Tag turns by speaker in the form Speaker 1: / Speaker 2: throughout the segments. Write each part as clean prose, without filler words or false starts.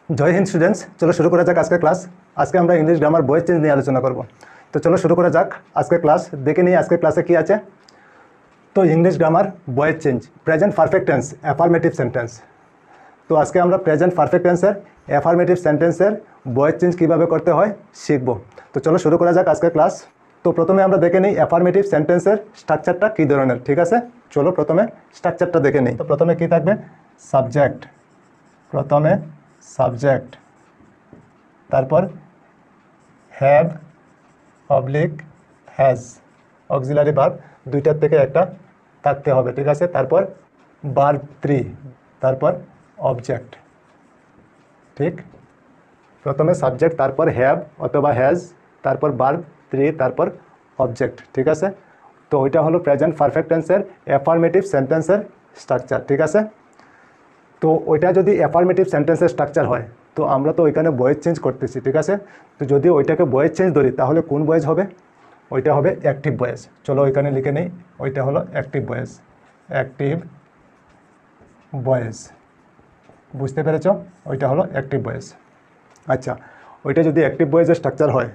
Speaker 1: জয় Hind students, চলো শুরু করা যাক আজকের ক্লাস। আজকে আমরা ইংলিশ গ্রামার ভয়েস চেঞ্জ নিয়ে আলোচনা করব। তো চলো শুরু করা যাক আজকের ক্লাস। দেখে নিই আজকের ক্লাসে কি আছে। তো English grammar voice change, present perfect tense, affirmative sentence. তো আজকে আমরা প্রেজেন্ট পারফেক্ট টেন্সের অ্যাফার্মেটিভ সেন্টেন্সের ভয়েস চেঞ্জ কীভাবে করতে হয় শিখব। তো চলো শুরু করা যাক আজকের ক্লাস। তো প্রথমে আমরা দেখে নিই অ্যাফার্মেটিভ সেন্টেন্সের স্ট্রাকচারটা কী ধরনের, ঠিক আছে। চলো প্রথমে স্ট্রাকচারটা দেখে নিই। তো প্রথমে কী থাকবে, সাবজেক্ট, প্রথমে সাবজেক্ট, তারপর have oblique has, auxiliary verb দুইটার থেকে একটা থাকতে হবে, ঠিক আছে। তারপর ভার্ব 3, তারপর অবজেক্ট, ঠিক। প্রথমে সাবজেক্ট, তারপর হ্যাভ অথবা হ্যাজ, তারপর ভার্ব 3, তারপর অবজেক্ট, ঠিক আছে। তো ওইটা হলো প্রেজেন্ট পারফেক্ট টেন্সের অ্যাফার্মেটিভ সেন্টেন্সের স্ট্রাকচার, ঠিক আছে। তো ওইটা যদি অ্যাফার্মেটিভ সেন্টেন্সের স্ট্রাকচার হয়, তো আমরা তো ওইখানে ভয়েস চেঞ্জ করতেছি, ঠিক আছে। তো যদি ওইটাকে ভয়েস চেঞ্জ ধরি তাহলে কোন ভয়েস হবে, ওইটা হবে অ্যাক্টিভ ভয়েস। চলো ওইখানে লিখে নেই, ওইটা হলো অ্যাক্টিভ ভয়েস, অ্যাক্টিভ ভয়েস, বুঝতে পেরেছ, ওইটা হলো অ্যাক্টিভ ভয়েস। আচ্ছা, ওইটা যদি অ্যাক্টিভ ভয়েসের স্ট্রাকচার হয়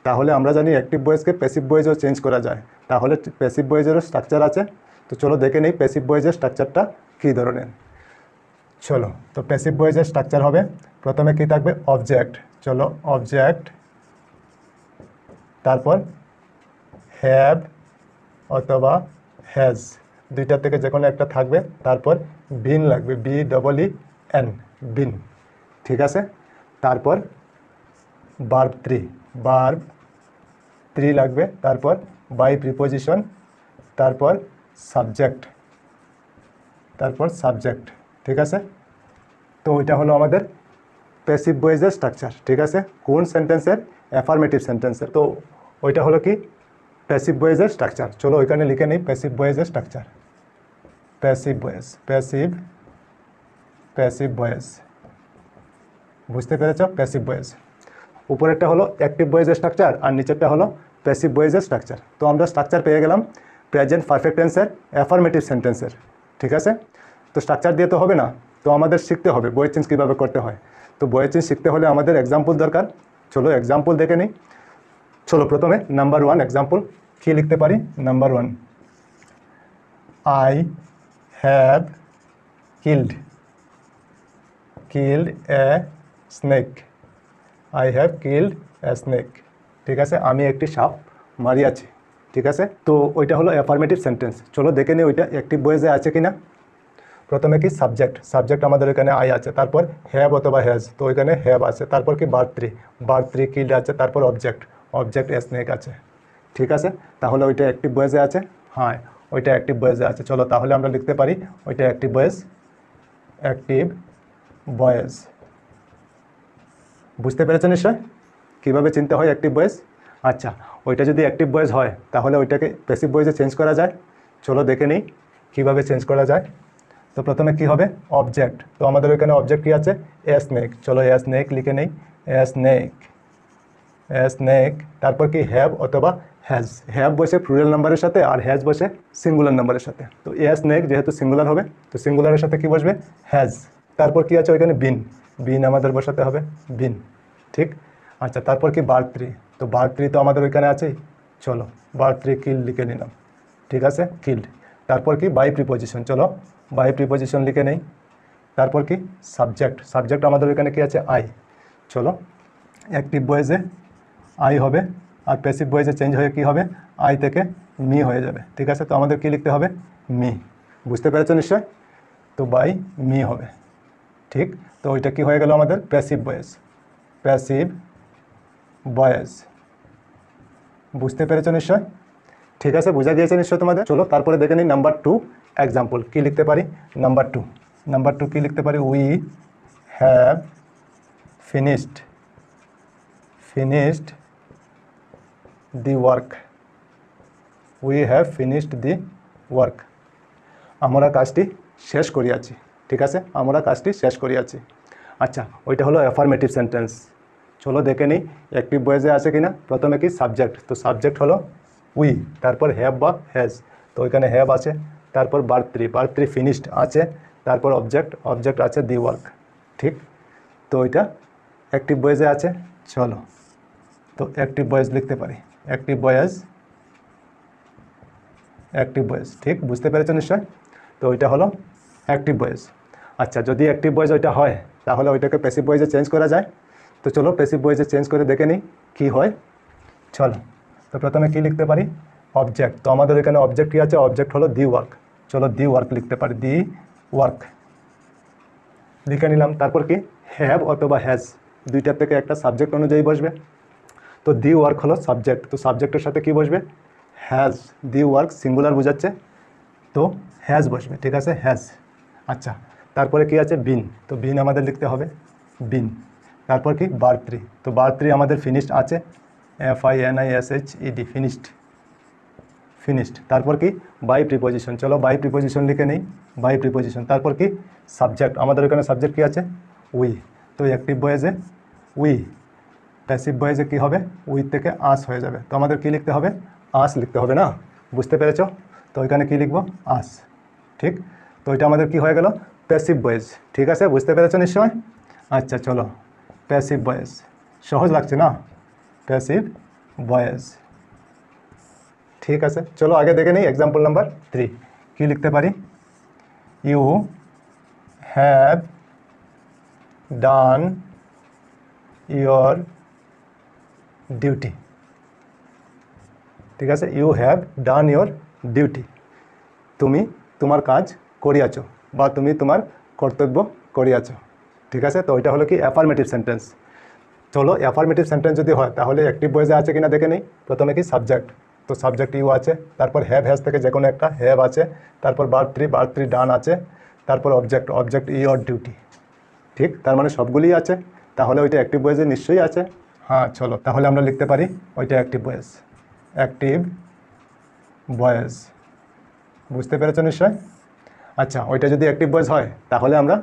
Speaker 1: তাহলে আমরা জানি অ্যাক্টিভ ভয়েসকে প্যাসিভ ভয়েসও চেঞ্জ করা যায়, তাহলে প্যাসিভ ভয়েসেরও স্ট্রাকচার আছে। তো চলো দেখে নেই প্যাসিভ ভয়েসের স্ট্রাকচারটা কী ধরনের। চলো, তো প্যাসিভ ভয়েসের স্ট্রাকচার হবে, প্রথমে কি থাকবে, অবজেক্ট, চলো অবজেক্ট, তারপর হ্যাভ অথবা হ্যাজ, দুইটার থেকে যে কোনো একটা থাকবে, তারপর বিন লাগবে, BEEN, বিন, ঠিক আছে। তারপর ভার্ব 3 লাগবে, তারপর বাই প্রিপোজিশন, তারপর সাবজেক্ট, ঠিক আছে। তো ওইটা হলো আমাদের প্যাসিভ ভয়েসের স্ট্রাকচার, ঠিক আছে। কোন সেন্টেন্সের, অ্যাফার্মেটিভ সেন্টেন্সের। তো ওইটা হলো কি প্যাসিভ ভয়েসের স্ট্রাকচার। চলো ওইখানে লিখে নিই প্যাসিভ ভয়েসের structure, passive voice, passive voice, বুঝতে পেরেছ, প্যাসিভ ভয়েস। উপরেরটা হলো অ্যাক্টিভ ভয়েসের স্ট্রাকচার আর নিচেরটা হলো প্যাসিভ ভয়েসের স্ট্রাকচার। তো আমরা স্ট্রাকচার পেয়ে গেলাম প্রেজেন্ট পারফেক্ট টেন্সের, অ্যাফার্মেটিভ সেন্টেন্সের, ঠিক আছে। তো স্ট্রাকচার দিয়ে তো হবে না, তো আমাদের শিখতে হবে ভয়েস চেঞ্জ কীভাবে করতে হয়। তো ভয়েস চেঞ্জ শিখতে হলে আমাদের এক্সাম্পল দরকার। চলো এক্সাম্পল দেখে নিই। চলো প্রথমে নাম্বার 1 এক্সাম্পল কী লিখতে পারি। Number 1, I have killed a snake, I have killed a snake, ঠিক আছে। আমি একটি সাপ মারিয়াছি, ঠিক আছে। তো ওইটা হলো অ্যাফার্মেটিভ সেন্টেন্স। চলো দেখে নিই ওইটা অ্যাক্টিভ ভয়েসে আছে কি না। প্রথমে কি সাবজেক্ট আমাদের এখানে আই আছে, তারপর হ্যাভ অথবা হ্যাজ, তো ওইখানে হ্যাভ আছে, তারপর কি ভার্ব 3 কিল্ড আছে, তারপর অবজেক্ট স্নেক আছে, ঠিক আছে। তাহলে ওইটা অ্যাক্টিভ ভয়েসে আছে, হ্যাঁ ওইটা অ্যাক্টিভ ভয়েসে আছে। চলো তাহলে আমরা লিখতে পারি ওইটা অ্যাক্টিভ ভয়েস, বুঝতে পেরেছেন নিশ্চয় কীভাবে চিনতে হয় অ্যাক্টিভ ভয়েস। আচ্ছা, ওইটা যদি অ্যাক্টিভ ভয়েস হয় তাহলে ওইটাকে প্যাসিভ ভয়েসে চেঞ্জ করা যায়। চলো দেখে নিই কীভাবে চেঞ্জ করা যায়। তো প্রথমে কি হবে, অবজেক্ট, তো আমাদের ওইখানে অবজেক্ট কী আছে, এ স্নেক, চলো এ স্নেক লিখে নেই, এ স্নেক, তারপর কি হ্যাভ অথবা হ্যাজ, হ্যাভ বসে প্লুরাল নাম্বারের সাথে আর হ্যাজ বসে সিঙ্গুলার নাম্বারের সাথে। তো এ স্নেক যেহেতু সিঙ্গুলার হবে, তো সিঙ্গুলারের সাথে কি বসবে, হ্যাজ। তারপর কি আছে ওইখানে বিন আমাদের বসাতে হবে, বিন, ঠিক। আচ্ছা, তারপর কি ভার্ব 3, তো ভার্ব 3 তো আমাদের ওইখানে আছেই, চলো ভার্ব 3 কিল্ড লিখে নিলাম, ঠিক আছে, কিল্ড। তারপর কি বাই প্রিপোজিশন, চলো বাই প্রিপোজিশন লিখে নেই। তারপর কি সাবজেক্ট আমাদের ওইখানে কি আছে, আই, চলো অ্যাক্টিভ ভয়েসে আই হবে, আর প্যাসিভ ভয়েসে চেঞ্জ হয়ে কি হবে, আই থেকে মি হয়ে যাবে, ঠিক আছে। তো আমাদের কি লিখতে হবে, মি, বুঝতে পেরেছো নিশ্চয়। তো বাই মি হবে, ঠিক। তো ওইটা কি হয়ে গেল আমাদের প্যাসিভ ভয়েস, বুঝতে পেরেছো নিশ্চয়, ঠিক আছে, বোঝা গিয়েছে নিশ্চয় তোমাদের। চলো তারপরে দেখে নিই নাম্বার 2 এক্সাম্পল কী লিখতে পারি। নাম্বার 2 কী লিখতে পারি, we have finished the work, আমরা কাজটি শেষ করিয়াছি, ঠিক আছে, আমরা কাজটি শেষ করিয়াছি। আচ্ছা, ওইটা হলো অ্যাফার্মেটিভ সেন্টেন্স। চলো দেখে নিই অ্যাক্টিভ ভয়েসে আছে কিনা। প্রথমে কি সাবজেক্ট, তো সাবজেক্ট হলো উই, তারপর হ্যাভ বা হ্যাজ, তো ওইখানে হ্যাভ আছে, তারপর ভার্ব 3 ফিনিশড আছে, তারপর অবজেক্ট আছে দি ওয়ার্ক, ঠিক। তো তো ওইটা অ্যাক্টিভ ভয়েসে আছে। চলো, তো অ্যাক্টিভ ভয়েস লিখতে পারি, অ্যাক্টিভ ভয়েস, অ্যাক্টিভ ভয়েস, ঠিক বুঝতে পেরেছো নিশ্চয়। তো ওইটা হলো অ্যাক্টিভ ভয়েস। আচ্ছা, যদি অ্যাক্টিভ ভয়েস ওইটা হয় তাহলে ওইটাকে প্যাসিভ ভয়েসে চেঞ্জ করা যায়। তো চলো প্যাসিভ ভয়েসে চেঞ্জ করে দেখে নিই কী হয়। চলো, তো প্রথমে কি লিখতে পারি, অবজেক্ট। তো আমাদের এখানে অবজেক্ট কী আছে, অবজেক্ট হলো দি ওয়ার্ক। চলো দি ওয়ার্ক লিখতে পারি, দি ওয়ার্ক লিখে নিলাম। তারপর কি, হ্যাভ অথবা হ্যাজ, দুইটার থেকে একটা সাবজেক্ট অনুযায়ী বসবে। তো দি ওয়ার্ক হলো সাবজেক্ট, তো সাবজেক্টের সাথে কি বসবে, হ্যাজ। দি ওয়ার্ক সিঙ্গুলার বোঝাচ্ছে, তো হ্যাজ বসবে, ঠিক আছে, হ্যাজ। আচ্ছা, তারপরে কি আছে, বিন। তো বিন আমাদের লিখতে হবে, বিন। তারপর কি, বার্থ্রি। তো বার্থ্রি আমাদের ফিনিশড আছে, FINISHED, ফিনিশড, ফিনিশড। তারপর কি, বাই প্রিপোজিশন। চলো বাই প্রিপোজিশন লিখে নেই, বাই প্রিপোজিশন। তারপর কি, সাবজেক্ট। আমাদের এখানে সাবজেক্ট কি আছে, উই। তো অ্যাক্টিভ ভয়েসে উই, প্যাসিভ ভয়েসে কী হবে, উই থেকে আস হয়ে যাবে। তো আমাদের কি লিখতে হবে, আস লিখতে হবে না, বুঝতে পেরেছো। তো ওইখানে কি লিখবো, আস, ঠিক। তো এটা আমাদের কি হয়ে গেল, প্যাসিভ ভয়েস, ঠিক আছে, বুঝতে পেরেছো নিশ্চয়। আচ্ছা চলো, প্যাসিভ ভয়েস, সহজ লাগছে না, প্যাসিভ ভয়েস, ঠিক আছে। চলো আগে দেখে নিই এক্সাম্পল নাম্বার 3 কি লিখতে পারি, you have done your duty, ঠিক আছে, you have done your duty, তুমি তোমার কাজ করিয়াছো বা তুমি তোমার কর্তব্য করিয়াছো, ঠিক আছে। তো ওইটা হলো কি, অ্যাফার্মেটিভ সেন্টেন্স। চলো অ্যাফার্মেটিভ সেন্টেন্স যদি হয় তাহলে অ্যাক্টিভ ভয়েসে আছে কিনা দেখে নিই। প্রথমে কি, সাবজেক্ট। তো সাবজেক্ট ইউ আছে, তারপর হ্যাভ, হ্যাজ থেকে যে কোনো একটা হ্যাভ আছে, তারপর বার্থ্রি ডান আছে, তারপর অবজেক্ট, অবজেক্ট ইয়োর ডিউটি, ঠিক। তার মানে সবগুলিই আছে, তাহলে ওইটা অ্যাক্টিভ ভয়েসে নিশ্চয়ই আছে। হ্যাঁ চলো, তাহলে আমরা লিখতে পারি ওইটা অ্যাক্টিভ ভয়েস, অ্যাক্টিভ ভয়েস, বুঝতে পেরেছো নিশ্চয়। আচ্ছা, ওইটা যদি অ্যাক্টিভ ভয়েস হয় তাহলে আমরা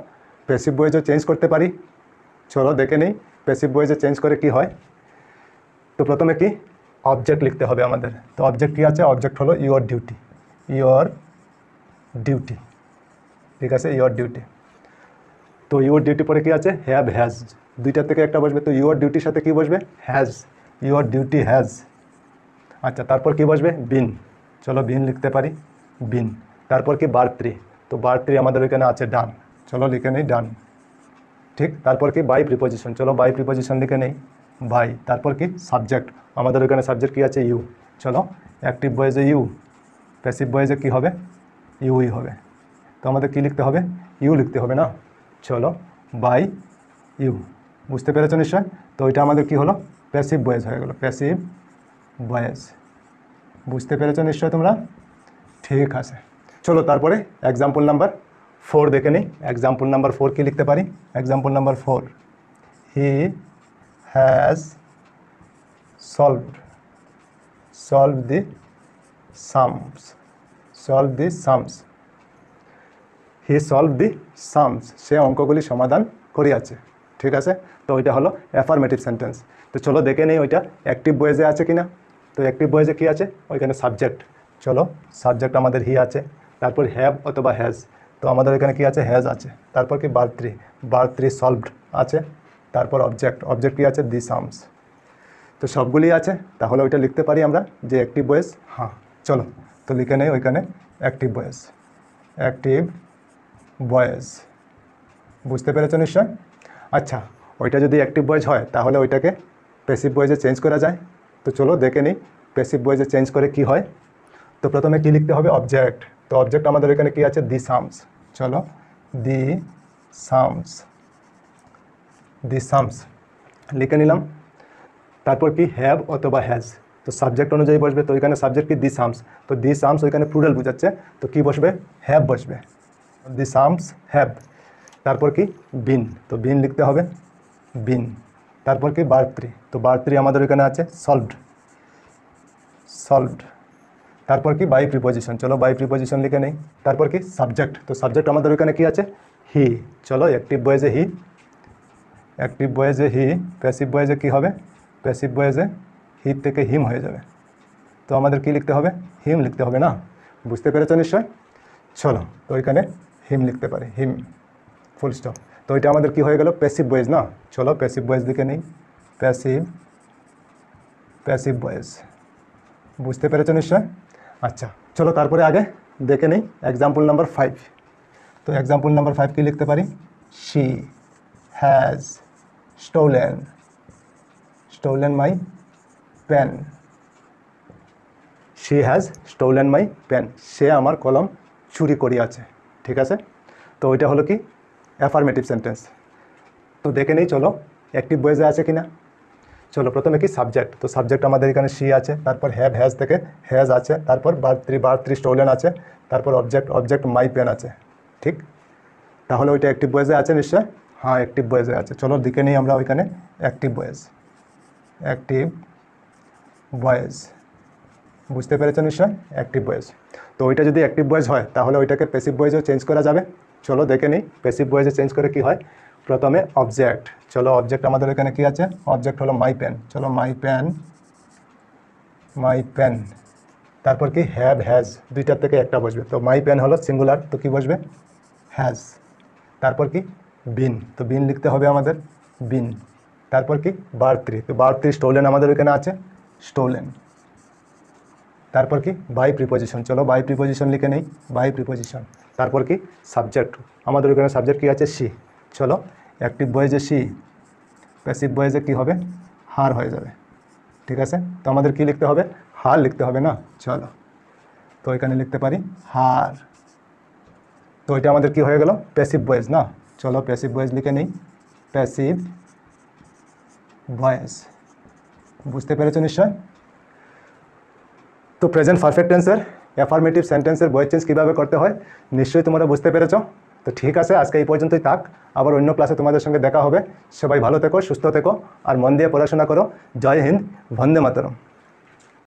Speaker 1: প্যাসিভ ভয়েসও চেঞ্জ করতে পারি। চলো দেখে নিই প্যাসিভ ভয়েসে চেঞ্জ করে কি হয়। তো প্রথমে কি, অবজেক্ট লিখতে হবে আমাদের। তো অবজেক্ট কী আছে, অবজেক্ট হলো ইয়োর ডিউটি, ইয়োর ডিউটি, ঠিক আছে, ইয়োর ডিউটি। তো ইয়োর ডিউটি পরে কি আছে, হ্যাভ, হ্যাজ, দুইটার থেকে একটা বসবে। তো ইয়োর ডিউটির সাথে কি বসবে, হ্যাজ, ইয়োর ডিউটি হ্যাজ। আচ্ছা, তারপর কি বসবে, বিন। চলো বিন লিখতে পারি, বিন। তারপর কি, বার্থ্রি। তো বার্থ্রি আমাদের ওইখানে আছে ডান, চলো লিখে নেই ডান, ঠিক। তারপর কি, বাই প্রিপোজিশন। চলো বাই প্রিপোজিশন লিখে নেই, বাই। তারপর কি, সাবজেক্ট। আমাদের ওইখানে সাবজেক্ট কি আছে, ইউ। চলো অ্যাক্টিভ ভয়েসে ইউ, প্যাসিভ ভয়েসে কী হবে, ইউই হবে। তো আমাদের কি লিখতে হবে, ইউ লিখতে হবে না। চলো বাই ইউ, বুঝতে পেরেছো নিশ্চয়। তো ওইটা আমাদের কি হলো, প্যাসিভ ভয়েস হয়ে গেল, প্যাসিভ ভয়েস, বুঝতে পেরেছো নিশ্চয় তোমরা, ঠিক আছে। চলো তারপরে এক্সাম্পল নাম্বার 4 দেখে নিই। এক্সাম্পল নাম্বার 4 কি লিখতে পারি, example number 4, he has solved the sums, solve the sums, he solve the sums, সে অঙ্কগুলি সমাধান করিয়াছে, ঠিক আছে। তো ওইটা হলো অ্যাফার্মেটিভ সেন্টেন্স। তো চলো দেখে নেই ওইটা অ্যাক্টিভ ভয়েসে আছে কিনা। তো অ্যাক্টিভ ভয়েসে কী আছে, ওইখানে সাবজেক্ট। চলো সাবজেক্ট আমাদের হি আছে, তারপর হ্যাভ অথবা হ্যাজ। তো আমাদের এখানে কি আছে, হ্যাজ আছে। তারপর কি, বার্থ্রি সলভড আছে। তারপর অবজেক্ট, অবজেক্ট কী আছে, দি সামস। তো সবগুলি আছে, তাহলে ওইটা লিখতে পারি আমরা যে অ্যাক্টিভ ভয়েস। হ্যাঁ চলো, তো লিখে নেই ওইখানে অ্যাক্টিভ ভয়েস, অ্যাক্টিভ ভয়েস, বুঝতে পেরেছো নিশ্চয়। আচ্ছা, ওইটা যদি অ্যাক্টিভ ভয়েস হয় তাহলে ওইটাকে প্যাসিভ ভয়েসে চেঞ্জ করা যায়। তো চলো দেখে নিই প্যাসিভ ভয়েসে চেঞ্জ করে কি হয়। তো প্রথমে কি লিখতে হবে, অবজেক্ট। তো অবজেক্ট আমাদের এখানে কি আছে, দি সামস। চলো দি সামস, দি সামস লিখে নিলাম। তারপর কি, হ্যাভ অথবা হ্যাজ। তো সাবজেক্ট অনুযায়ী বসবে। তো ওইখানে সাবজেক্ট কি, দি সামস। তো দি সামস ওইখানে প্লুরাল বোঝাচ্ছে, তো কি বসবে, হ্যাভ বসবে, দি সামস হ্যাভ। তারপর কি, বিন। তো বিন লিখতে হবে, বিন। তারপর কি, বার্থ্রি। তো বার্থ্রি আমাদের ওইখানে আছে সলভড, সলভড। তারপর কি, বাই প্রিপোজিশন। চলো বাই প্রিপোজিশন লিখে নেই। তারপর কি, সাবজেক্ট। তো সাবজেক্ট আমাদের ওইখানে কি আছে, হি। চলো অ্যাক্টিভ ভয়েসে হি, অ্যাক্টিভ ভয়েসে হি। প্যাসিভ ভয়েসে কী হবে, প্যাসিভ ভয়েসে হি থেকে হিম হয়ে যাবে। তো আমাদের কি লিখতে হবে, হিম লিখতে হবে না, বুঝতে পেরেছো নিশ্চয়। চলো তো ওইখানে হিম লিখতে পারি, হিম, ফুল স্টপ। তো তো এটা আমাদের কি হয়ে গেল, প্যাসিভ ভয়েস না। চলো প্যাসিভ ভয়েস দিকে নেই, প্যাসিভ ভয়েস, বুঝতে পেরেছো নিশ্চয়। আচ্ছা চলো তারপরে আগে দেখে নেই এক্সাম্পল নাম্বার 5। তো এক্সাম্পল নাম্বার 5 কি লিখতে পারি, she has stolen my pen. She has stolen my pen, সে আমার কলম চুরি করিয়াছে। ঠিক আছে, তো ওইটা হলো কি অ্যাফার্মেটিভ সেন্টেন্স। তো দেখে নেই চলো অ্যাক্টিভ ভয়েসে আছে কিনা। চলো প্রথমে কি সাবজেক্ট, তো সাবজেক্ট আমাদের এখানে শি আছে, তারপর হ্যাজ থেকে হ্যাজ আছে, তারপর বার থ্রি স্টোলেন আছে, তারপর অবজেক্ট মাই পেন আছে। ঠিক, তাহলে ওইটা অ্যাক্টিভ ভয়েসে আছে নিশ্চয়। হ্যাঁ অ্যাক্টিভ ভয়েসে আছে। চলো দিকে নেই আমরা ওইখানে অ্যাক্টিভ ভয়েস, বুঝতে পেরেছো নিশ্চয়, অ্যাক্টিভ ভয়েস। তো ওইটা যদি অ্যাক্টিভ ভয়েস হয় তাহলে ওইটাকে প্যাসিভ ভয়েসেও চেঞ্জ করা যাবে। চলো দেখে নিই প্যাসিভ ভয়েসে চেঞ্জ করে কি হয়। প্রথমে অবজেক্ট, চলো অবজেক্ট আমাদের এখানে কি আছে, অবজেক্ট হলো মাই পেন। চলো মাই পেন, তারপর কি হ্যাজ, দুইটার থেকে একটা বসবে, তো মাই পেন হলো সিঙ্গুলার, তো কি বসবে হ্যাজ। তারপর কি বিন, তো বিন লিখতে হবে আমাদের বিন। তারপর কি বার থ্রি, তো বার থ্রি স্টোলেন আমাদের ওইখানে আছে স্টোলেন। তারপর কি বাই প্রিপোজিশন, চলো বাই প্রিপোজিশন লিখে নেই বাই প্রিপোজিশন। তারপর কি সাবজেক্ট, আমাদের ওখানে সাবজেক্ট কি আছে সি। চলো অ্যাক্টিভ ভয়েসে সি, প্যাসিভ ভয়েসে কি হবে হার হয়ে যাবে। ঠিক আছে, তো আমাদের কি লিখতে হবে, হার লিখতে হবে না। চলো তো এখানে লিখতে পারি হার, তো এটা আমাদের কি হয়ে গেল প্যাসিভ ভয়েস না। চলো প্যাসিভ ভয়েস লিখে নেই প্যাসিভ ভয়েস, বুঝতে পেরেছো নিশ্চয়। তো প্রেজেন্ট পারফেক্ট টেন্সের অ্যাফার্মেটিভ সেন্টেন্সের ভয়েস চেঞ্জ কীভাবে করতে হয় নিশ্চয়ই তোমরা বুঝতে পেরেছো। তো ঠিক আছে, আজকে এই পর্যন্তই থাক, আবার অন্য ক্লাসে তোমাদের সঙ্গে দেখা হবে। সবাই ভালো থেকো, সুস্থ থেকো, আর মন দিয়ে পড়াশোনা করো। জয় হিন্দ, বন্দে মাতরম।